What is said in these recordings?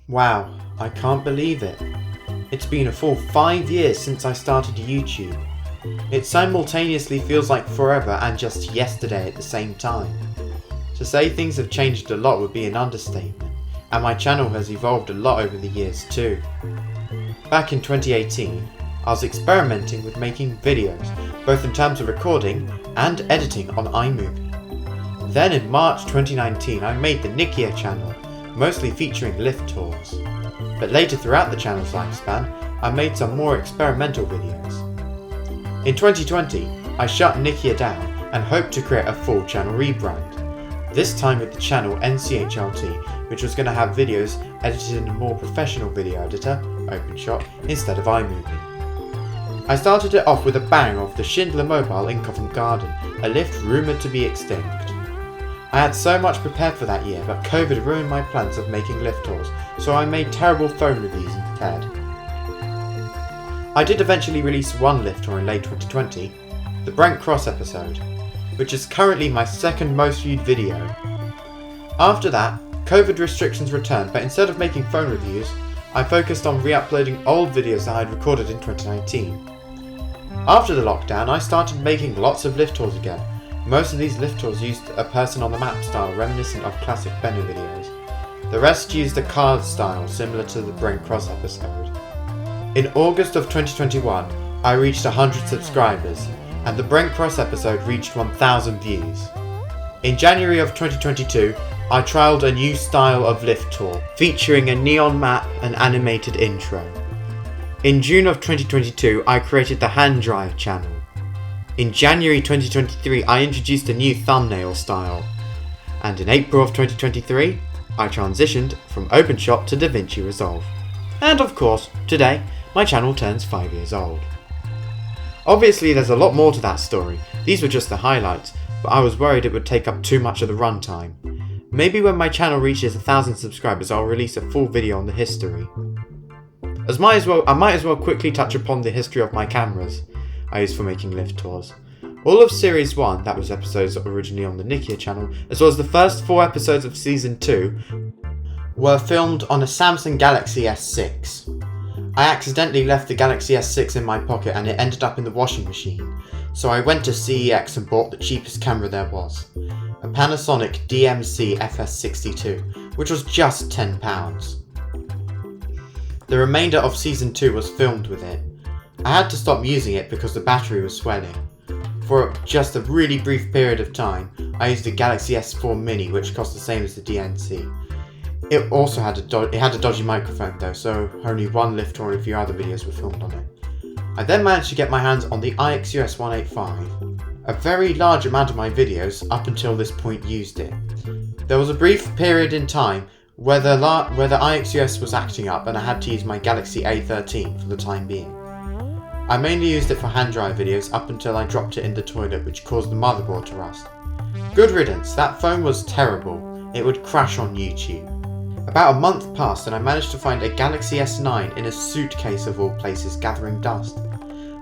Wow, I can't believe it. It's been a full 5 years since I started YouTube. It simultaneously feels like forever and just yesterday at the same time. To say things have changed a lot would be an understatement, and my channel has evolved a lot over the years too. Back in 2018, I was experimenting with making videos, both in terms of recording and editing on iMovie. Then in March 2019 I made the Nikia channel, mostly featuring lift tours. But later throughout the channel's lifespan, I made some more experimental videos. In 2020, I shut Nikia down and hoped to create a full channel rebrand. This time with the channel NCHLT, which was going to have videos edited in a more professional video editor, OpenShot, instead of iMovie. I started it off with a bang off the Schindler Mobile in Covent Garden, a lift rumoured to be extinct. I had so much prepared for that year, but COVID ruined my plans of making lift tours, so I made terrible phone reviews instead. I did eventually release one lift tour in late 2020, the Brent Cross episode, which is currently my second most viewed video. After that, COVID restrictions returned, but instead of making phone reviews, I focused on re-uploading old videos that I had recorded in 2019. After the lockdown, I started making lots of lift tours again. Most of these lift tours used a person on the map style reminiscent of classic Benny videos. The rest used a card style similar to the Brent Cross episode. In August of 2021, I reached 100 subscribers, and the Brent Cross episode reached 1,000 views. In January of 2022, I trialled a new style of lift tour, featuring a neon map and animated intro. In June of 2022, I created the Hand Drive channel. In January 2023, I introduced a new thumbnail style. And in April of 2023, I transitioned from OpenShot to DaVinci Resolve. And of course, today, my channel turns 5 years old. Obviously there's a lot more to that story, these were just the highlights, but I was worried it would take up too much of the runtime. Maybe when my channel reaches 1,000 subscribers I'll release a full video on the history. I might as well quickly touch upon the history of my cameras I used for making lift tours. All of Series 1, that was episodes originally on the Nikia channel, as well as the first 4 episodes of Season 2, were filmed on a Samsung Galaxy S6. I accidentally left the Galaxy S6 in my pocket and it ended up in the washing machine, so I went to CEX and bought the cheapest camera there was, a Panasonic DMC FS62, which was just £10. The remainder of Season 2 was filmed with it. I had to stop using it because the battery was swelling. For just a really brief period of time, I used the Galaxy S4 Mini, which cost the same as the DNC. It also had a dodgy microphone though, so only one lift tour and a few other videos were filmed on it. I then managed to get my hands on the IXUS 185. A very large amount of my videos up until this point used it. There was a brief period in time where the IXUS was acting up and I had to use my Galaxy A13 for the time being. I mainly used it for hand drive videos up until I dropped it in the toilet, which caused the motherboard to rust. Good riddance, that phone was terrible. It would crash on YouTube. About a month passed and I managed to find a Galaxy S9 in a suitcase of all places gathering dust.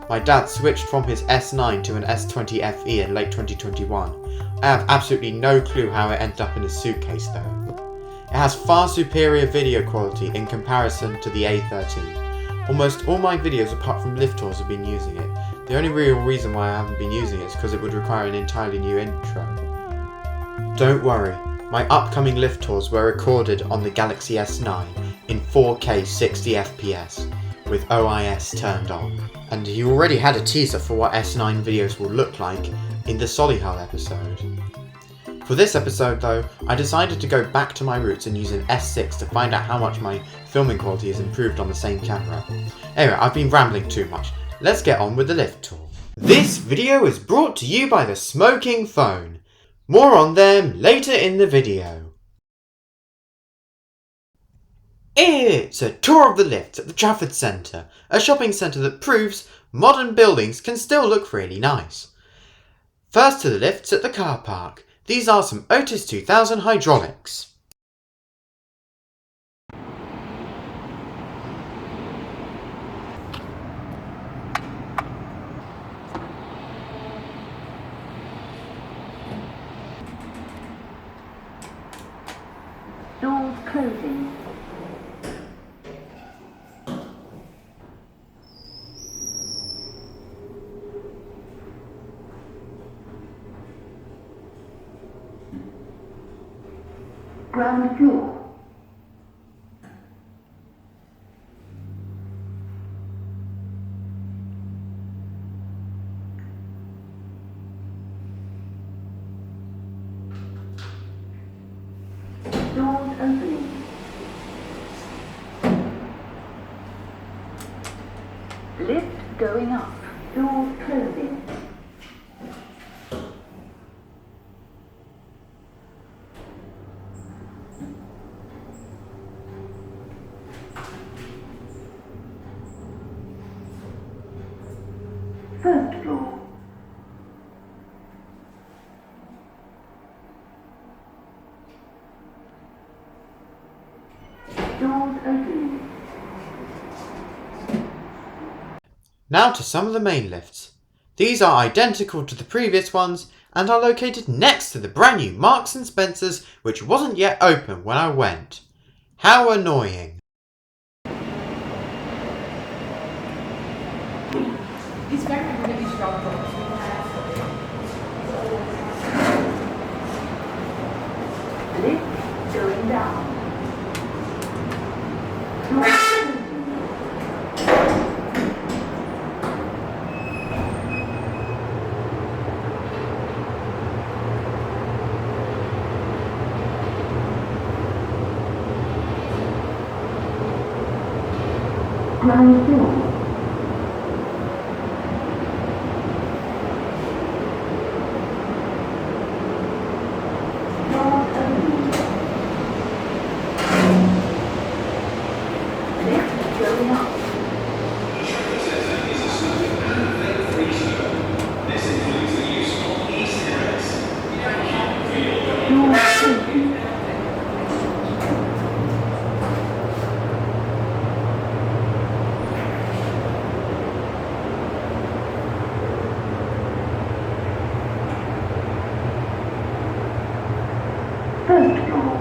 My dad switched from his S9 to an S20 FE in late 2021. I have absolutely no clue how it ended up in his suitcase though. It has far superior video quality in comparison to the A13. Almost all my videos apart from lift tours have been using it. The only real reason why I haven't been using it is because it would require an entirely new intro. Don't worry, my upcoming lift tours were recorded on the Galaxy S9 in 4K 60fps with OIS turned on. And you already had a teaser for what S9 videos will look like in the Solihull episode. For this episode though, I decided to go back to my roots and use an S6 to find out how much my filming quality has improved on the same camera. Anyway, I've been rambling too much. Let's get on with the lift tour. This video is brought to you by the Smoking Phone. More on them later in the video. It's a tour of the lifts at the Trafford Centre, a shopping centre that proves modern buildings can still look really nice. First to the lifts at the car park. These are some Otis 2000 hydraulics. Doors closing. Ground floor. Doors opening. Lift going up. Doors closing. First floor. Doors opening. Now to some of the main lifts. These are identical to the previous ones and are located next to the brand new Marks & Spencer's, which wasn't yet open when I went. How annoying. It's very really strong. Lift going down. Ground floor. Doors opening. Lift going up. Doors opening. First floor.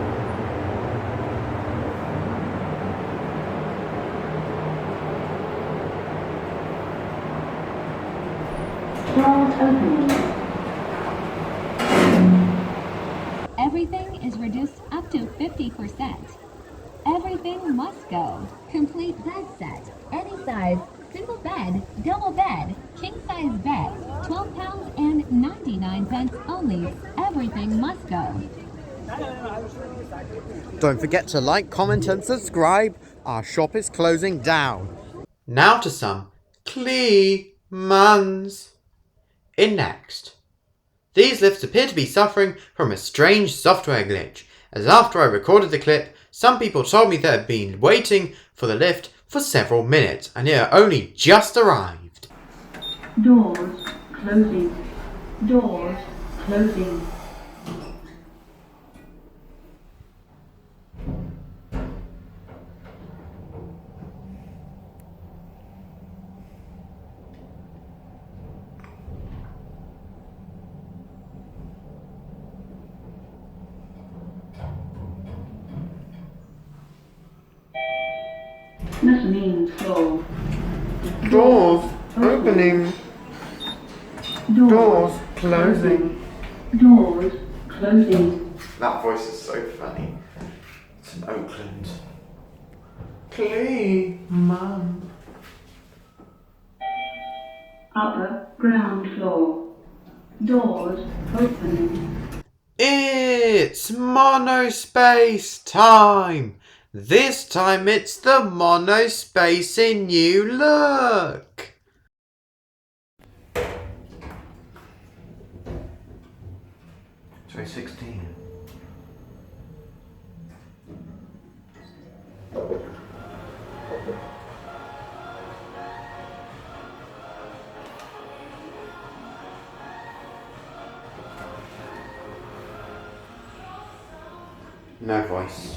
Doors opening. Everything is reduced up to 50%. Everything must go. Complete bed set. Any size. Single bed, double bed, king size bed. £12 and 99 pence only. Everything must go. Don't forget to like, comment and subscribe. Our shop is closing down. Now to some Clemans. In next. These lifts appear to be suffering from a strange software glitch, as after I recorded the clip, some people told me they had been waiting for the lift for several minutes and it had only just arrived. Doors closing. Doors closing. Mezzanine floor. Doors opening. Doors closing. Doors closing. That voice is so funny. It's in Oakland. Clemans. Upper ground floor. Doors opening. It's monospace time! This time it's the monospace in new look! 2016. No voice.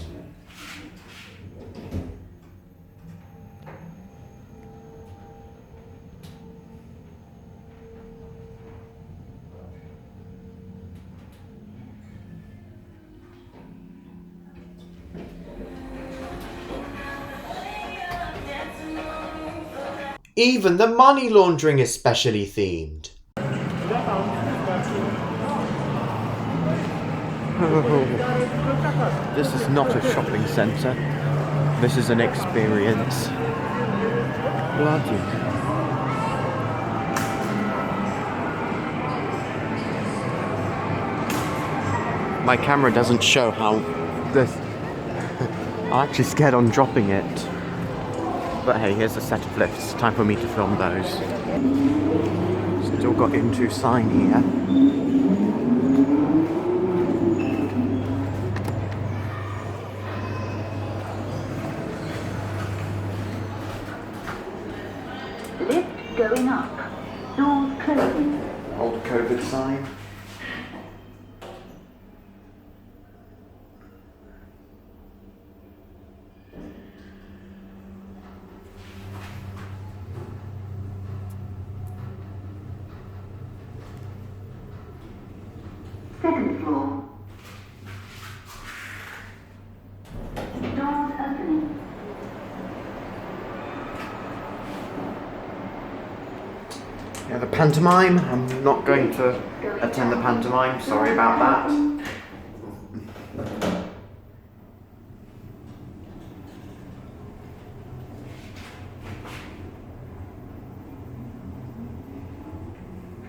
Even the money laundering is specially themed. This is not a shopping centre. This is an experience. Bloody hell. My camera doesn't show how this... I'm actually scared on dropping it. But hey, here's a set of lifts. Time for me to film those. Still got into sign here. Lift going up. Doors closing. Old COVID sign. Second floor. Doors opening. Yeah, the pantomime. I'm not going to attend the pantomime. Sorry about that.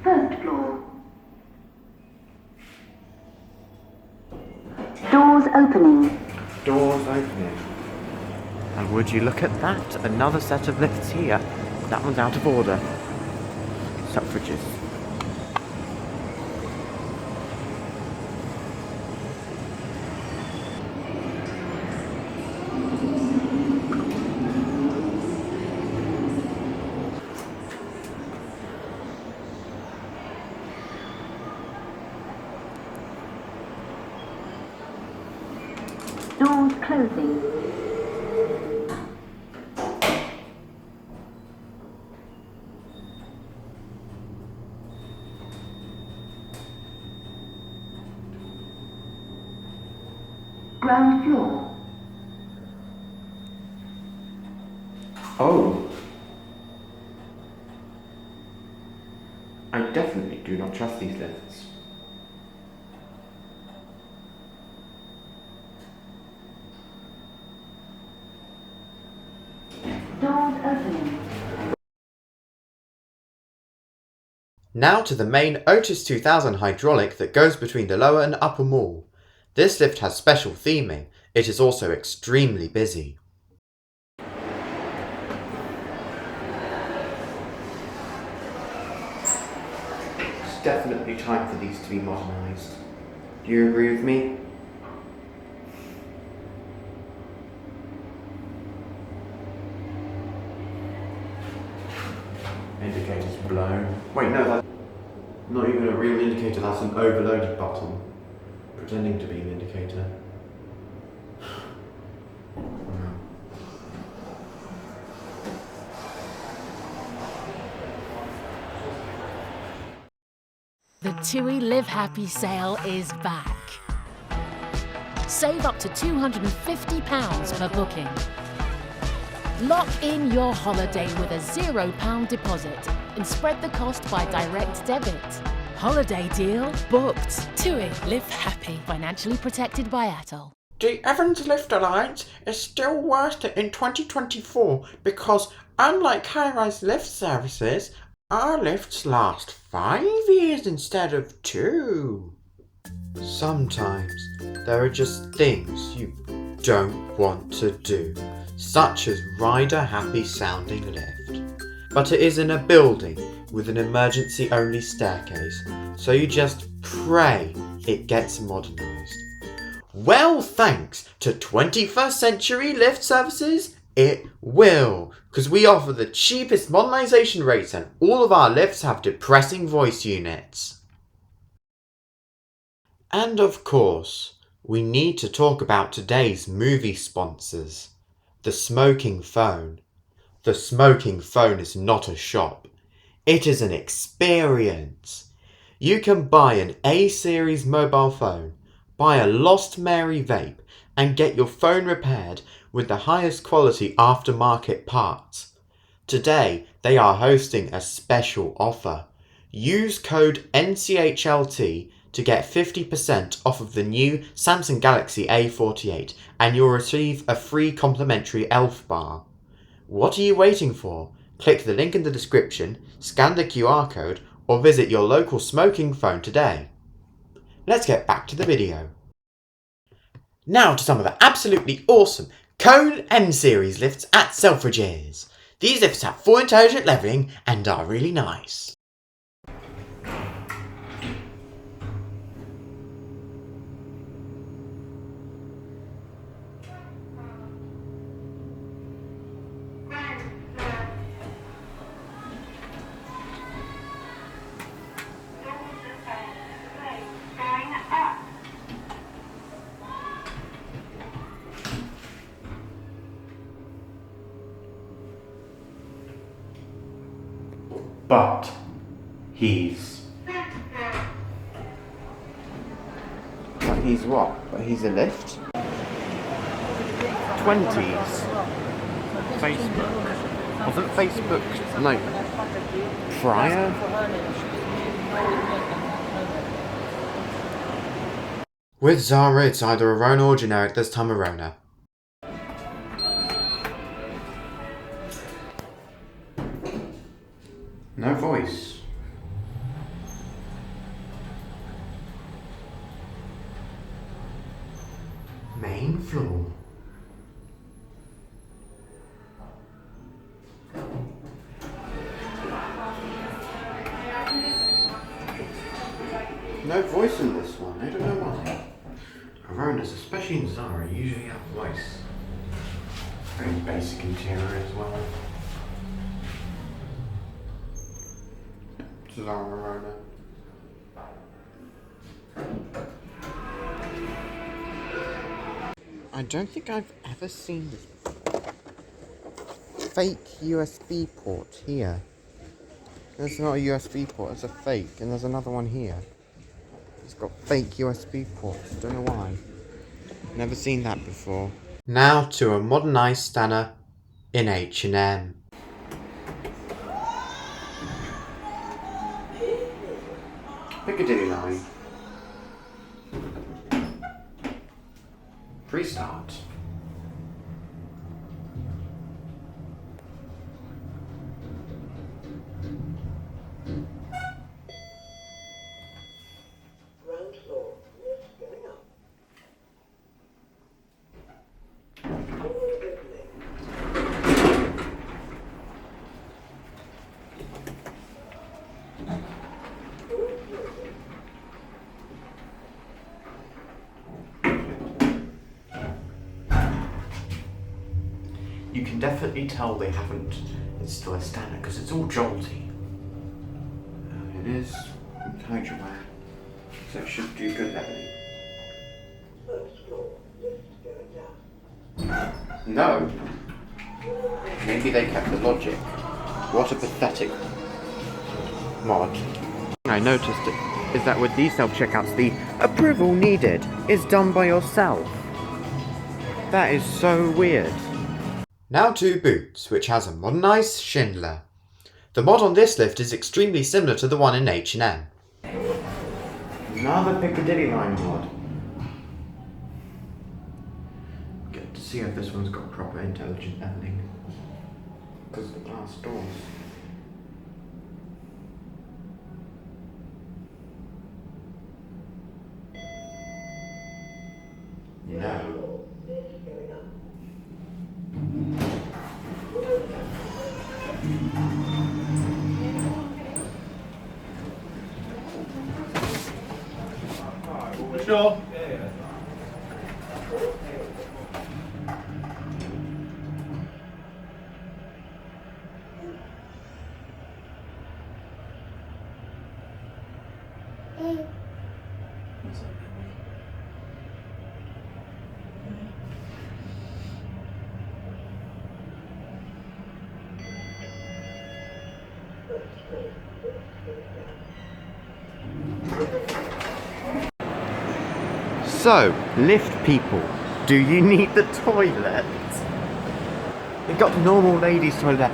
First floor. Doors opening. Doors opening. And would you look at that? Another set of lifts here. That one's out of order. Suffrages. Doors closing. Ground floor. Oh. I definitely do not trust these lifts. Doors opening. Now to the main Otis 2000 hydraulic that goes between the lower and upper mall. This lift has special theming. It is also extremely busy. It's definitely time for these to be modernised. Do you agree with me? Indicator's blown. Wait, no, that's not even a real indicator, that's an overloaded button. Pretending to be an indicator. The TUI Live Happy sale is back. Save up to £250 per booking. Lock in your holiday with a £0 deposit and spread the cost by direct debit. Holiday deal booked. TUI Live Happy. Financially protected by Atoll. The Evans Lift Alliance is still worth it in 2024 because, unlike high-rise lift services, our lifts last 5 years instead of 2. Sometimes there are just things you don't want to do, such as ride a happy sounding lift. But it is in a building with an emergency only staircase, so you just pray it gets modernised. Well, thanks to 21st Century Lift Services, it will, because we offer the cheapest modernisation rates and all of our lifts have depressing voice units. And of course, we need to talk about today's movie sponsors. The Smoking Phone. The Smoking Phone is not a shop. It is an experience. You can buy an A-series mobile phone, buy a Lost Mary vape, and get your phone repaired with the highest quality aftermarket parts. Today, they are hosting a special offer. Use code NCHLT to get 50% off of the new Samsung Galaxy A48 and you'll receive a free complimentary ELF bar. What are you waiting for? Click the link in the description, scan the QR code, or visit your local smoking phone today. Let's get back to the video. Now to some of the absolutely awesome Cone M-Series lifts at Selfridges. These lifts have full intelligent levelling and are really nice. But he's what? But he's a lift? 20s. Facebook. Wasn't Facebook like prior? With Zara, it's either a Rona or generic, this time a Rona. No voice. Main floor. No voice in this one, I don't know why. Coronas, especially in Zara, usually have voice. Very basic interior as well. Zara Rona. I don't think I've ever seen this before. Fake USB port here. There's not a USB port, it's a fake, and there's another one here. It's got fake USB ports, don't know why. Never seen that before. Now to a modernised Stanner in H&M. Piccadilly line. Restart. Ground floor, lift going up. Forward opening. You can definitely tell they haven't installed a Stanner because it's all jolty. It is intelligent wear, so it should do good levelling. First floor, lift going down. No! Maybe they kept the logic. What a pathetic mod. I noticed is that with these self-checkouts, the approval needed is done by yourself. That is so weird. Now to Boots, which has a modernised Schindler. The mod on this lift is extremely similar to the one in H&M. Another Piccadilly line mod. Get to see if this one's got proper intelligent levelling. Because of the glass doors. No. Lift going up. Sure. So, lift people, do you need the toilet? They've got the normal ladies' toilet,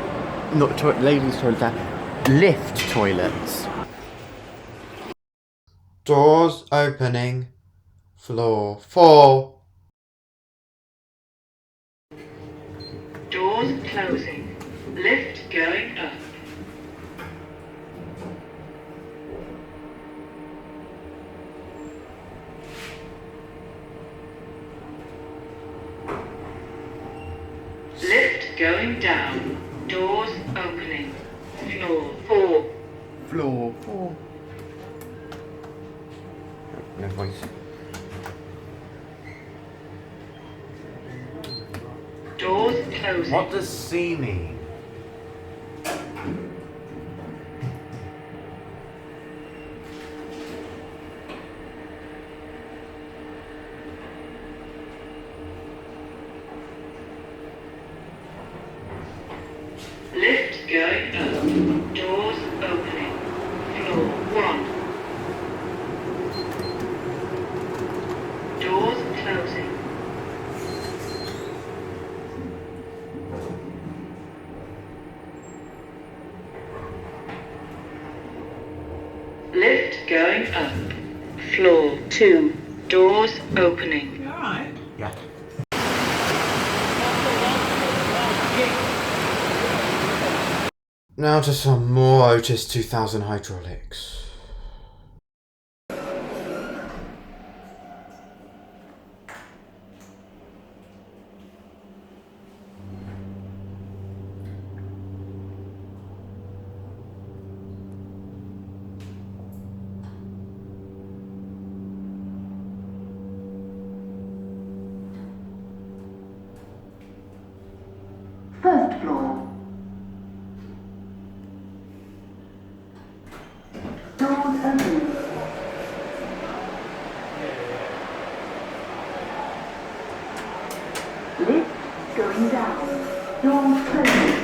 not ladies' toilet, lift toilets. Doors opening. Floor 4. Doors closing. Lift going up. Lift going down. Doors opening. Floor 4. Floor 4. No voice. Doors closing. What does C mean? Lift going up. Doors opening. Floor 1. Doors closing. Lift going up. Floor 2. Doors opening. You alright? Yeah. Now to some more Otis 2000 hydraulics. First floor. Doors opening. Lift going down. Doors closing.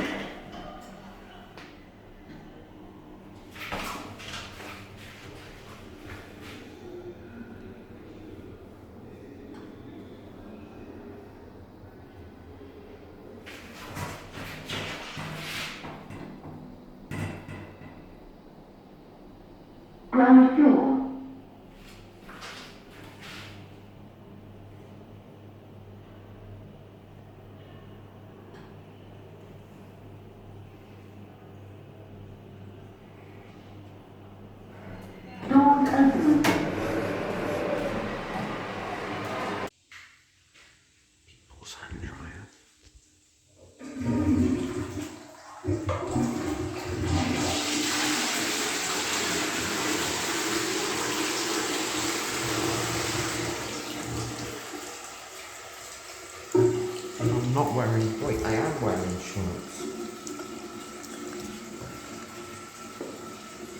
Ground floor. Doors opening. People's hand dryer. I'm not wearing. Wait, I am wearing shorts.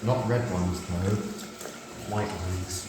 Not red ones though. White ones.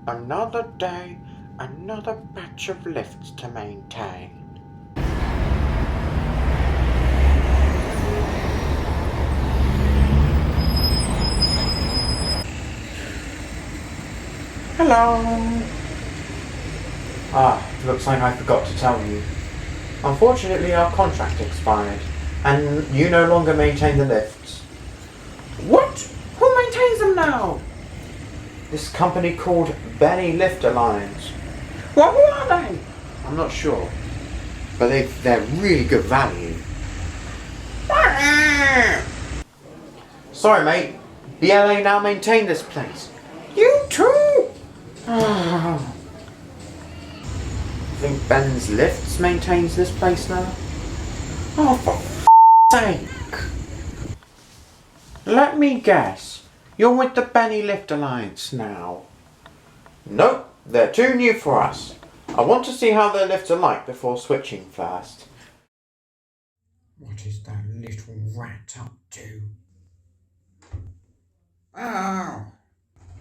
Another day, another batch of lifts to maintain. Hello. Looks like I forgot to tell you. Unfortunately, our contract expired, and you no longer maintain the lifts. What? Who maintains them now? This company called Benny Lift Alliance. Well, who are they? I'm not sure, but they're really good value. Sorry, mate. BLA now maintain this place. You too? Think Ben's Lifts maintains this place now? Oh, for sake. Let me guess. You're with the Benny Lift Alliance now? Nope, they're too new for us. I want to see how their lifts are like before switching first. What is that little rat up to? Oh!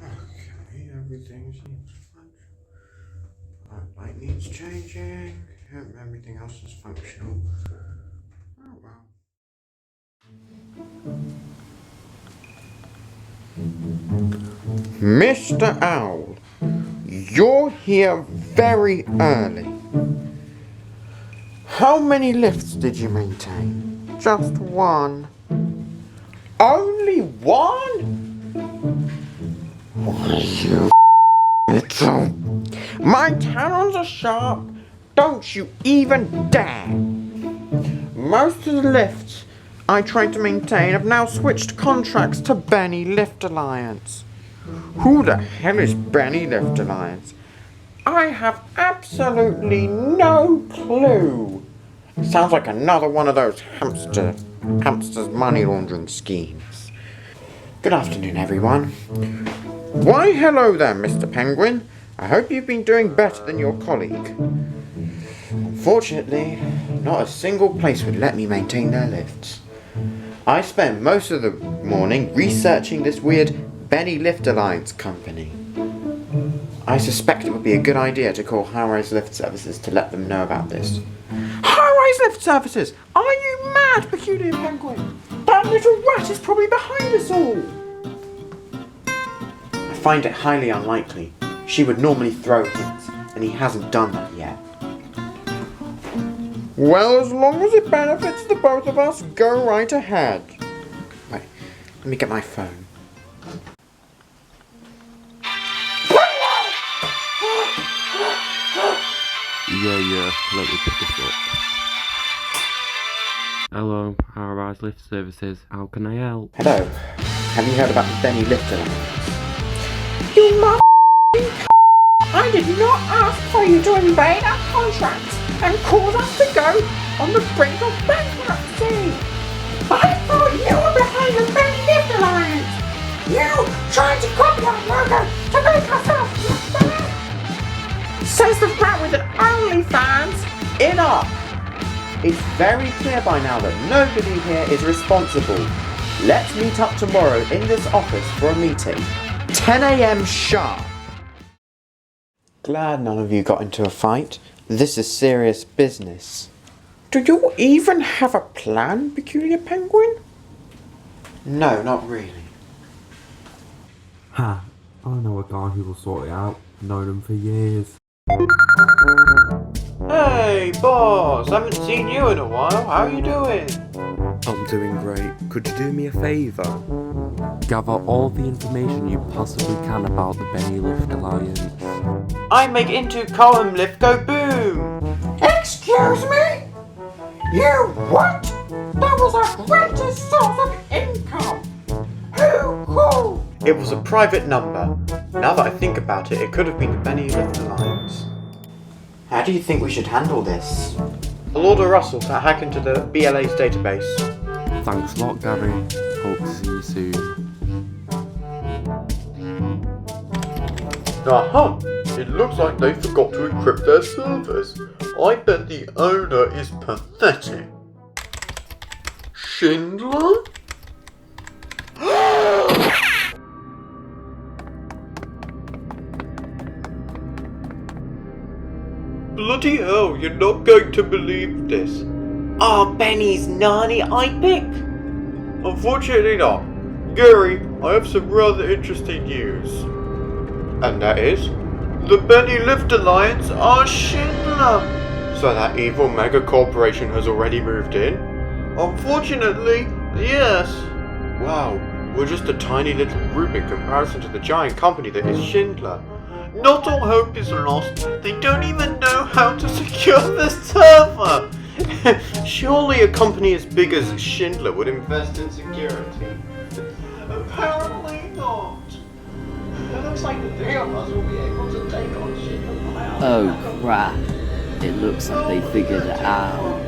Okay, everything seems functional. Light needs changing. Everything else is functional. Oh well. Mr. Owl, you're here very early. How many lifts did you maintain? Just one. Only one? Why, you little... My talons are sharp. Don't you even dare. Most of the lifts I tried to maintain have now switched contracts to Benny Lift Alliance. Who the hell is Benny Lift Alliance? I have absolutely no clue. Sounds like another one of those hamsters money laundering schemes. Good afternoon, everyone. Why, hello there, Mr. Penguin. I hope you've been doing better than your colleague. Unfortunately, not a single place would let me maintain their lifts. I spent most of the morning researching this weird Benny Lift Alliance company. I suspect it would be a good idea to call High-Rise Lift Services to let them know about this. High-Rise Lift Services? Are you mad, Peculiar Penguin? That little rat is probably behind us all! I find it highly unlikely. She would normally throw hints, and he hasn't done that yet. Well, as long as it benefits the both of us, go right ahead. Wait, let me get my phone. Yeah, let me pick this up. Hello, High-Rise Lift Services, how can I help? Hello, have you heard about the Benny Lift Alliance? You mother I did not ask for you to invade our contracts and cause us to go on the brink of bankruptcy. I thought you were behind the Benny Lift Alliance. You tried to copy our logo to make ourselves look bad. Says the rat with an OnlyFans. Enough. It's very clear by now that nobody here is responsible. Let's meet up tomorrow in this office for a meeting. 10 a.m. sharp. Glad none of you got into a fight. This is serious business. Do you even have a plan, Peculiar Penguin? No, not really. Ha, I know a guy who will sort it out. Known him for years. Hey, boss! Haven't seen you in a while. How are you doing? I'm doing great. Could you do me a favour? Gather all the information you possibly can about the Benny Lift Alliance. I make into column lift go boom! Excuse me? You what? That was our greatest source of income. Who called? It was a private number. Now that I think about it, it could have been the Benny Lift Alliance. How do you think we should handle this? I'll order Russell to hack into the BLA's database. Thanks a lot, Gary. Hope to see you soon. Aha! It looks like they forgot to encrypt their servers. I bet the owner is pathetic. Schindler? Bloody hell, you're not going to believe this. Oh, Benny's nanny I pick? Unfortunately not. Gary, I have some rather interesting news. And that is, the Benny Lift Alliance are Schindler. So that evil mega corporation has already moved in? Unfortunately, yes. Wow, we're just a tiny little group in comparison to the giant company that is Schindler. Not all hope is lost. They don't even know how to secure the server. Surely a company as big as Schindler would invest in security. Apparently not. It looks like the three of us will be able to take on Schindler by ourselves. Oh crap. It looks like they figured it out.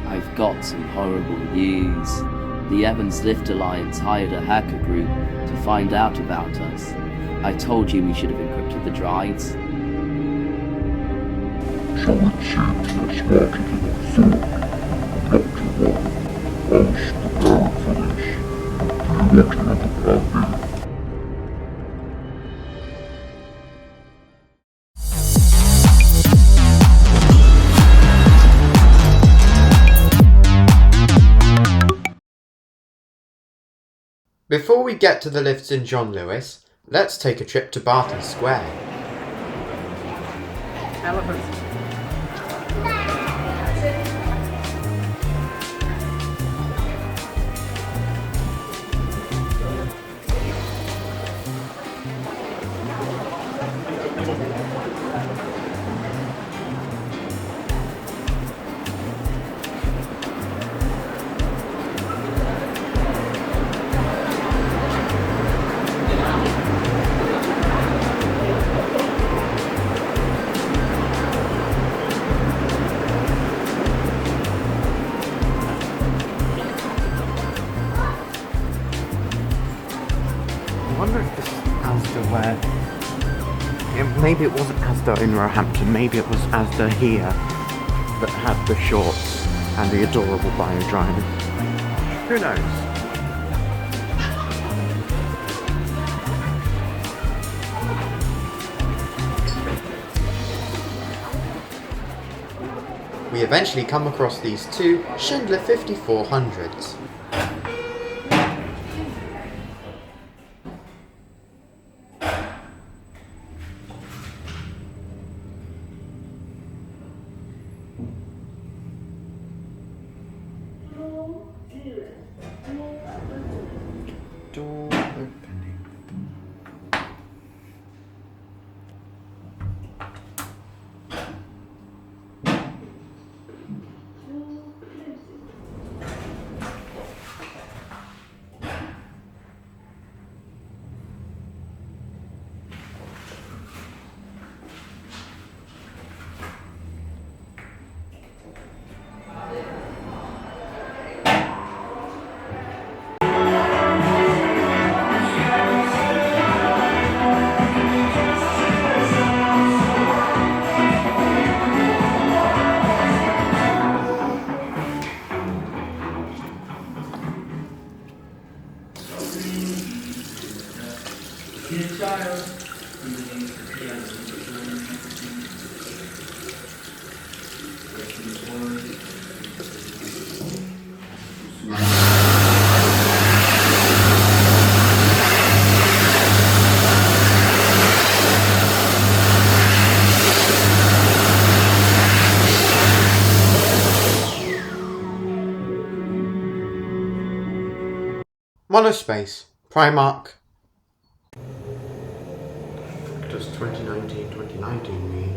I've got some horrible news. The Evans Lift Alliance hired a hacker group to find out about us. I told you we should have encrypted the drives. So it seems you're smarter than I thought. Not to worry. I was preparing for this. Do you want to know the plan B? Before we get to the lifts in John Lewis, let's take a trip to Berkeley Square. Elephants. I wonder if this is Asda where... maybe it wasn't Asda in Roehampton, maybe it was Asda here that had the shorts and the adorable bio driving. Who knows? We eventually come across these two Schindler 5400s. Door opening. Monospace, Primark. Does 2019 mean?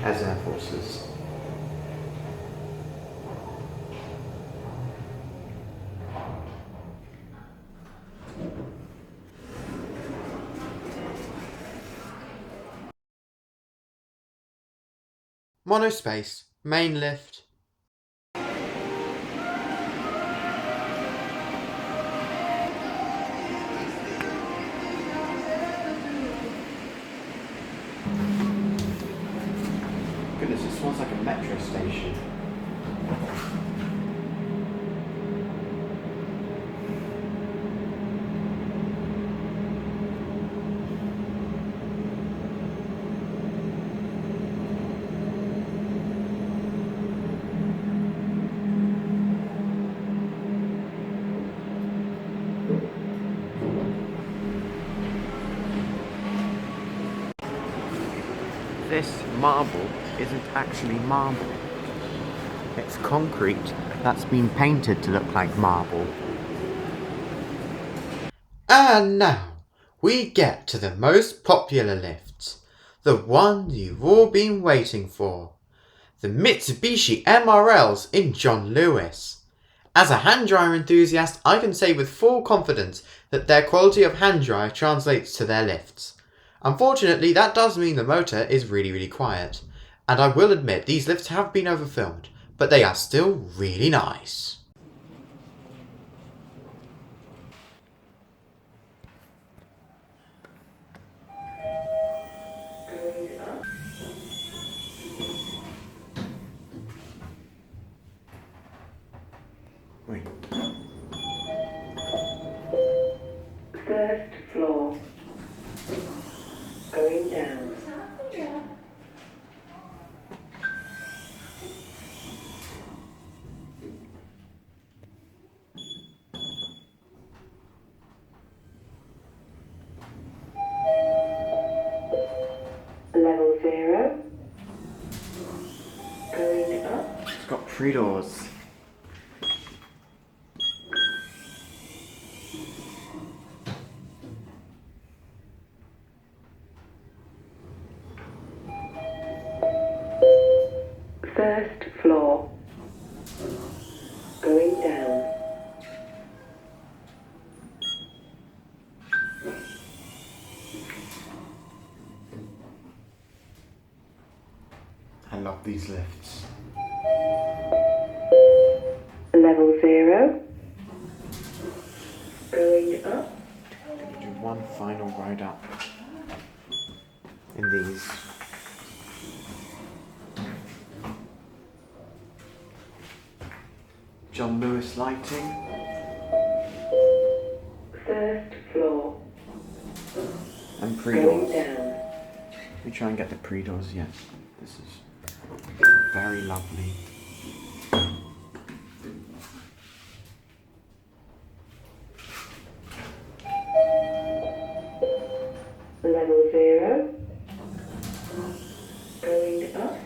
As Air Forces. Monospace, main lift. Goodness, it smells like a metro station. this marble isn't actually marble. It's concrete that's been painted to look like marble. And now we get to the most popular lifts, the one you've all been waiting for, the Mitsubishi MRLs in John Lewis. As a hand dryer enthusiast, I can say with full confidence that their quality of hand dryer translates to their lifts. Unfortunately, that does mean the motor is really quiet, and I will admit these lifts have been overfilmed, but they are still really nice. Wait. First floor. Going down. Level 0. Going up. It's got 3 doors. First floor. Going down. I love these lifts. Level 0. Going up. Can you do one final ride up in these? John Lewis lighting. First floor. And Going pre-doors. down. Let me try and get the pre-doors, yes. This is very lovely. Level 0. Going up.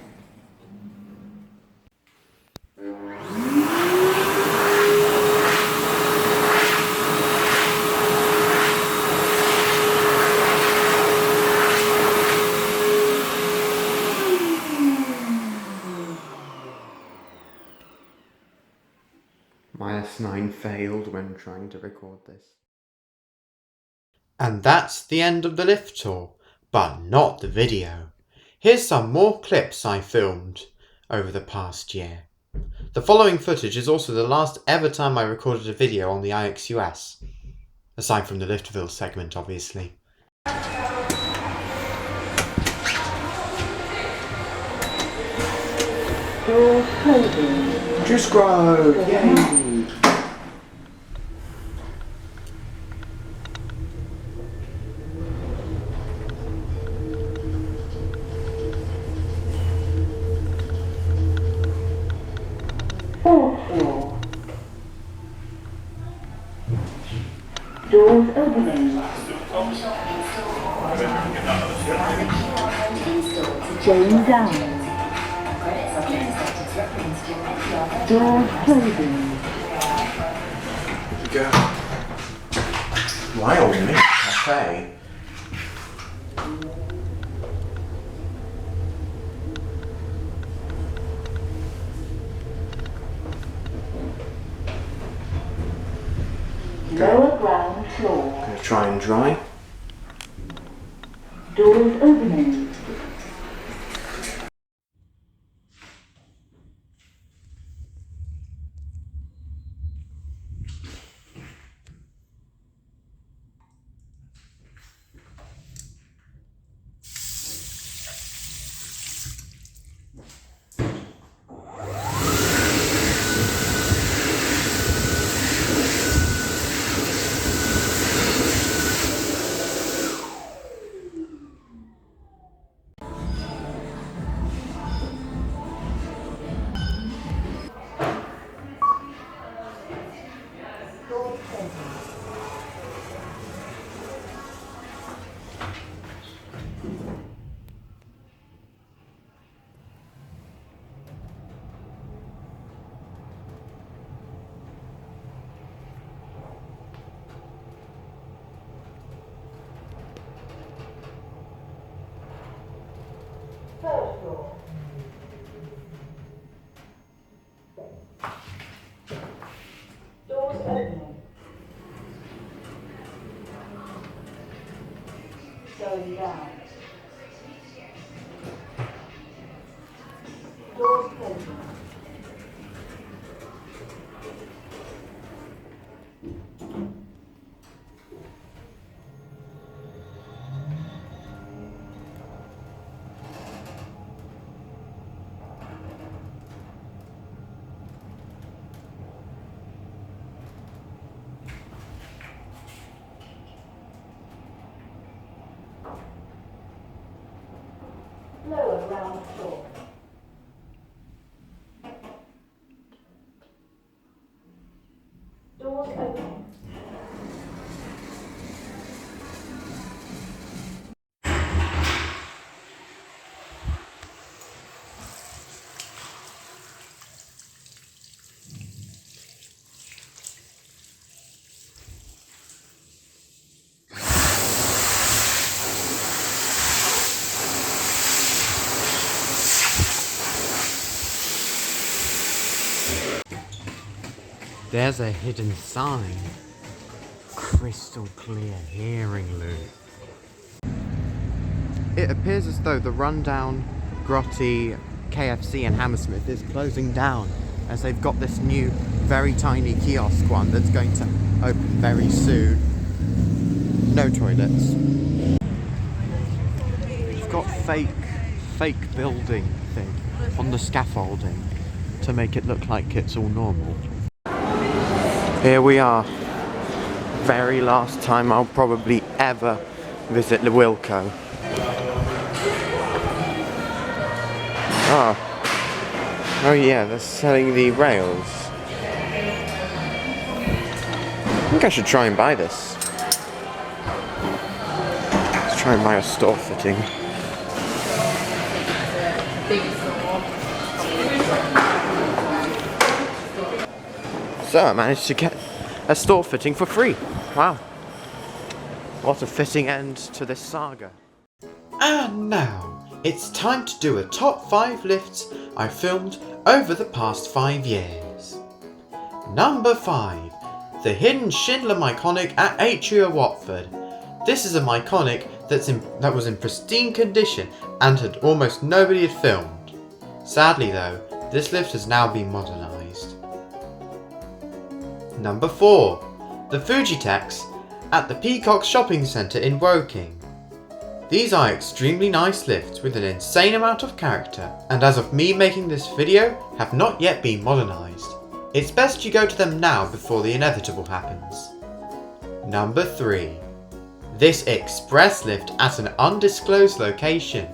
My S9 failed when trying to record this. And that's the end of the lift tour, but not the video. Here's some more clips I filmed over the past year. The following footage is also the last ever time I recorded a video on the IXUS, aside from the Liftville segment obviously. Door closing. Juice Grow! Yay! Fourth floor. Doors opening. Going down. Doors closing. Go. Wild Mint Cafe. Lower ground floor. Gonna try and dry. Doors opening. slowing down. Doors closing. Lower ground floor. Doors open. There's a hidden sign. Crystal clear hearing loop. It appears as though the rundown, grotty KFC in Hammersmith is closing down, as they've got this new, very tiny kiosk one that's going to open very soon. No toilets. It's got fake building thing on the scaffolding to make it look like it's all normal. Here we are. Very last time I'll probably ever visit the Wilco. Oh yeah, they're selling the rails. I think I should try and buy this. Let's try and buy a store fitting. So I managed to get a store fitting for free. Wow. What a fitting end to this saga. And now, it's time to do a top 5 lifts I filmed over the past 5 years. Number 5. The hidden Schindler Myconic at Atria Watford. This is a Myconic that was in pristine condition and had almost nobody had filmed. Sadly though, this lift has now been modernised. Number 4. The Fujitex at the Peacock Shopping Centre in Woking. These are extremely nice lifts with an insane amount of character, and as of me making this video, have not yet been modernised. It's best you go to them now before the inevitable happens. Number 3. This express lift at an undisclosed location.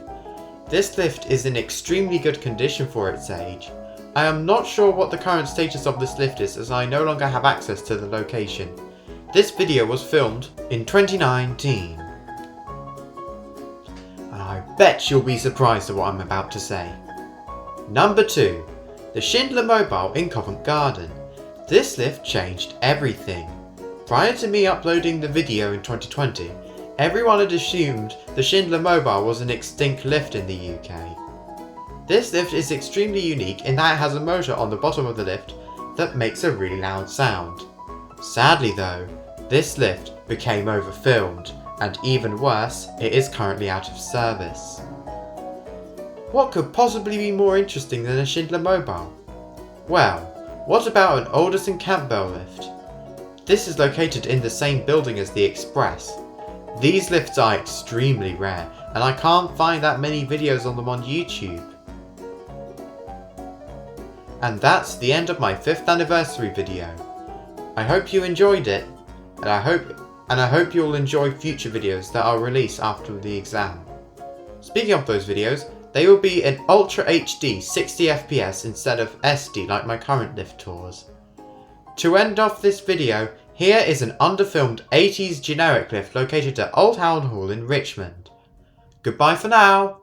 This lift is in extremely good condition for its age. I am not sure what the current status of this lift is, as I no longer have access to the location. This video was filmed in 2019. And I bet you'll be surprised at what I'm about to say. Number 2. The Schindler Mobile in Covent Garden. This lift changed everything. Prior to me uploading the video in 2020, everyone had assumed the Schindler Mobile was an extinct lift in the UK. This lift is extremely unique in that it has a motor on the bottom of the lift that makes a really loud sound. Sadly though, this lift became overfilmed, and even worse, it is currently out of service. What could possibly be more interesting than a Schindler Mobile? Well, what about an Alderson Campbell lift? This is located in the same building as the Express. These lifts are extremely rare, and I can't find that many videos on them on YouTube. And that's the end of my 5th anniversary video. I hope you enjoyed it, and I hope you'll enjoy future videos that I'll release after the exam. Speaking of those videos, they will be in Ultra HD 60 FPS instead of SD like my current lift tours. To end off this video, here is an underfilmed 80s generic lift located at Old Town Hall in Richmond. Goodbye for now!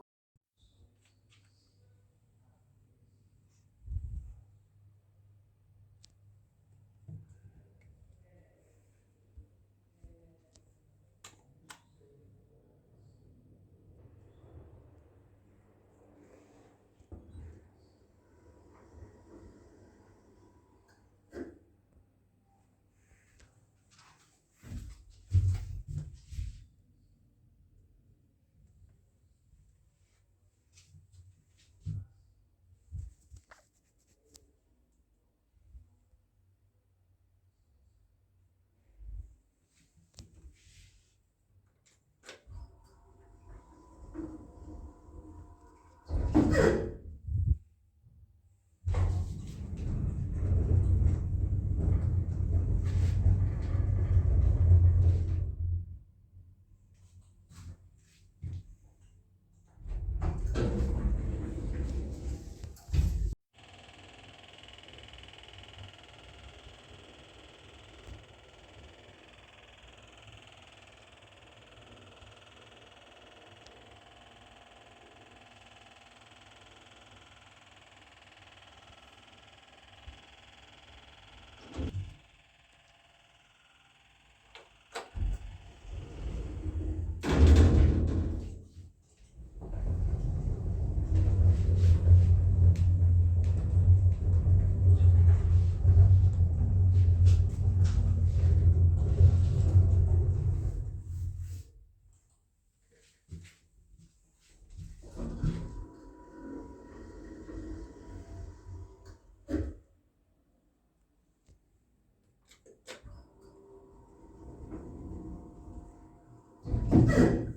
Trafford.